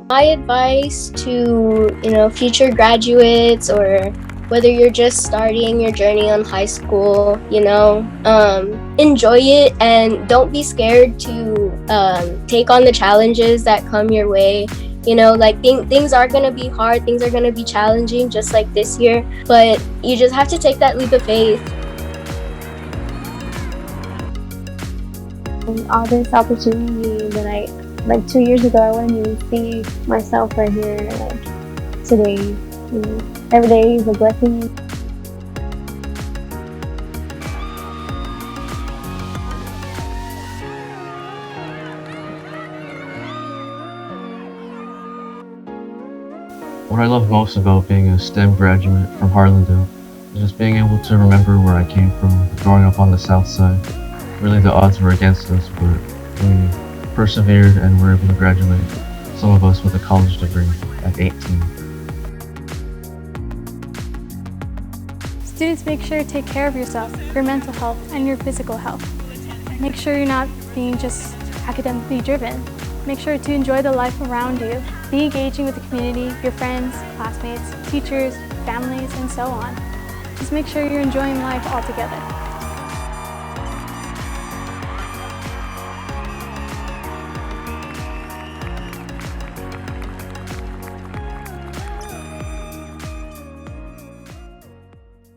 My advice to, future graduates, or whether you're just starting your journey on high school, enjoy it and don't be scared to take on the challenges that come your way. Things are going to be hard, things are going to be challenging, just like this year, but you just have to take that leap of faith. All this opportunity that like 2 years ago, I wouldn't even see myself right here, like today. Every day is a blessing. What I love most about being a STEM graduate from Harlandale is just being able to remember where I came from, growing up on the south side. Really, the odds were against us, but we persevered and were able to graduate, some of us with a college degree at 18. Students, make sure to take care of yourself, your mental health, and your physical health. Make sure you're not being just academically driven. Make sure to enjoy the life around you. Be engaging with the community, your friends, classmates, teachers, families, and so on. Just make sure you're enjoying life altogether.